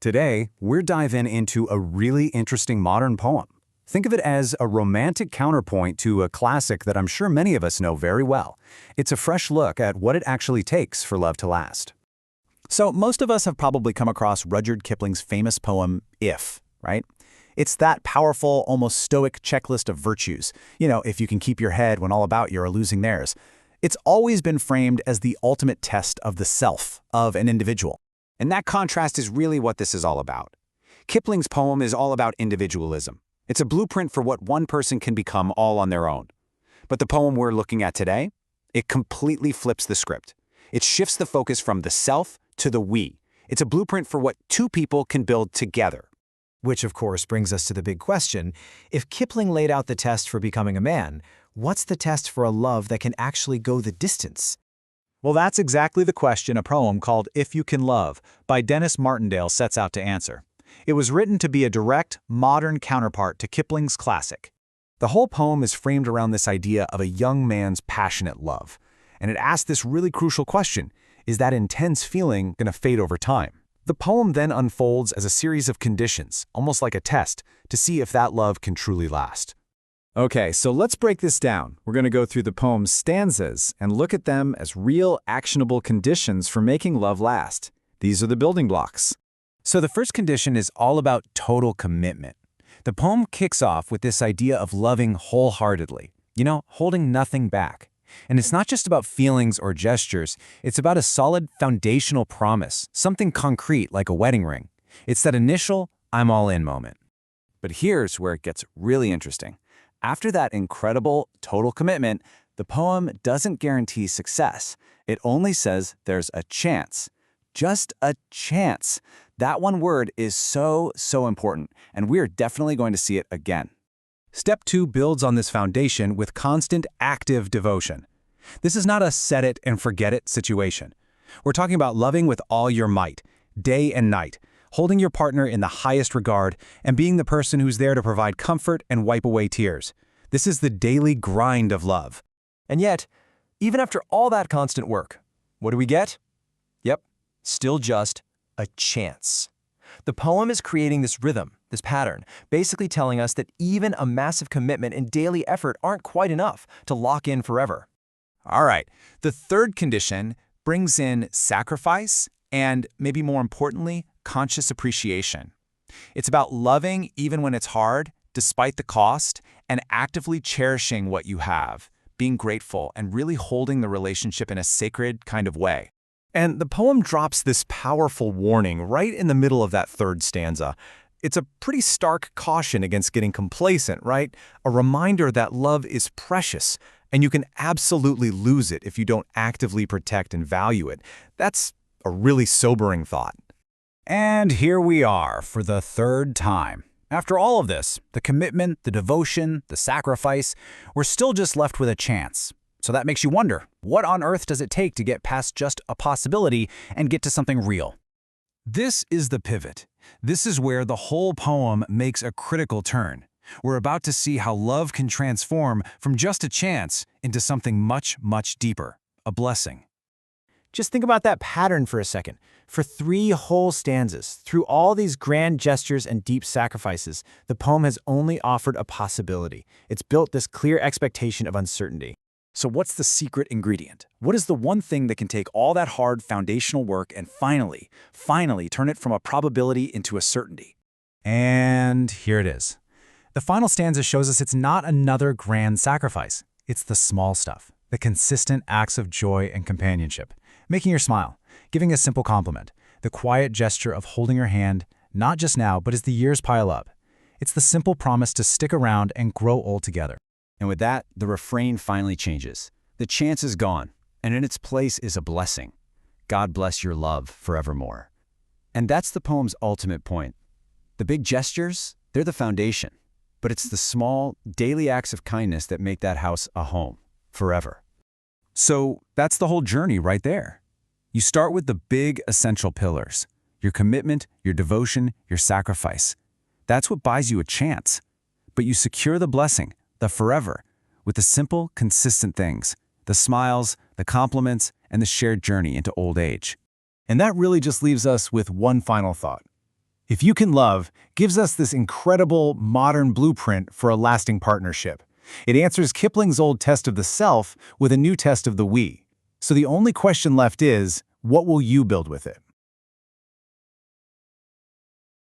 Today, we're diving into a really interesting modern poem. Think of it as a romantic counterpoint to a classic that I'm sure many of us know very well. It's a fresh look at what it actually takes for love to last. So most of us have probably come across Rudyard Kipling's famous poem, If, right? It's that powerful, almost stoic checklist of virtues. If you can keep your head when all about you are losing theirs. It's always been framed as the ultimate test of the self of an individual. And that contrast is really what this is all about. Kipling's poem is all about individualism. It's a blueprint for what one person can become all on their own. But the poem we're looking at today, it completely flips the script. It shifts the focus from the self to the we. It's a blueprint for what two people can build together. Which, of course, brings us to the big question. If Kipling laid out the test for becoming a man, what's the test for a love that can actually go the distance? Well, that's exactly the question a poem called If You Can Love by Denis Martindale sets out to answer. It was written to be a direct, modern counterpart to Kipling's classic. The whole poem is framed around this idea of a young man's passionate love. And it asks this really crucial question: is that intense feeling going to fade over time? The poem then unfolds as a series of conditions, almost like a test, to see if that love can truly last. Okay, so let's break this down. We're going to go through the poem's stanzas and look at them as real, actionable conditions for making love last. These are the building blocks. So the first condition is all about total commitment. The poem kicks off with this idea of loving wholeheartedly, holding nothing back. And it's not just about feelings or gestures, it's about a solid foundational promise, something concrete like a wedding ring. It's that initial, I'm all in moment. But here's where it gets really interesting. After that incredible total commitment, the poem doesn't guarantee success. It only says there's a chance. Just a chance. That one word is so important, and we're definitely going to see it again. Step 2 builds on this foundation with constant active devotion. This is not a set it and forget it situation. We're talking about loving with all your might, day and night, holding your partner in the highest regard, and being the person who's there to provide comfort and wipe away tears. This is the daily grind of love. And yet, even after all that constant work, what do we get? Yep, still just a chance. The poem is creating this rhythm, this pattern, basically telling us that even a massive commitment and daily effort aren't quite enough to lock in forever. All right, the third condition brings in sacrifice and, maybe more importantly, conscious appreciation. It's about loving even when it's hard, despite the cost, and actively cherishing what you have, being grateful, and really holding the relationship in a sacred kind of way. And the poem drops this powerful warning right in the middle of that third stanza. It's a pretty stark caution against getting complacent, right? A reminder that love is precious, and you can absolutely lose it if you don't actively protect and value it. That's a really sobering thought. And here we are for the third time. After all of this, the commitment, the devotion, the sacrifice, we're still just left with a chance. So that makes you wonder, what on earth does it take to get past just a possibility and get to something real? This is the pivot. This is where the whole poem makes a critical turn. We're about to see how love can transform from just a chance into something much, much deeper, a blessing. Just think about that pattern for a second. For 3 whole stanzas, through all these grand gestures and deep sacrifices, the poem has only offered a possibility. It's built this clear expectation of uncertainty. So what's the secret ingredient? What is the one thing that can take all that hard foundational work and finally turn it from a probability into a certainty? And here it is. The final stanza shows us it's not another grand sacrifice. It's the small stuff, the consistent acts of joy and companionship, making her smile, giving a simple compliment, the quiet gesture of holding her hand, not just now, but as the years pile up. It's the simple promise to stick around and grow old together. And with that, the refrain finally changes. The chance is gone, and in its place is a blessing. God bless your love forevermore. And that's the poem's ultimate point. The big gestures, they're the foundation. But it's the small, daily acts of kindness that make that house a home, forever. So that's the whole journey right there. You start with the big essential pillars, your commitment, your devotion, your sacrifice. That's what buys you a chance. But you secure the blessing, the forever, with the simple, consistent things, the smiles, the compliments, and the shared journey into old age. And that really just leaves us with one final thought. If You Can Love gives us this incredible modern blueprint for a lasting partnership. It answers Kipling's old test of the self with a new test of the we. So the only question left is, what will you build with it?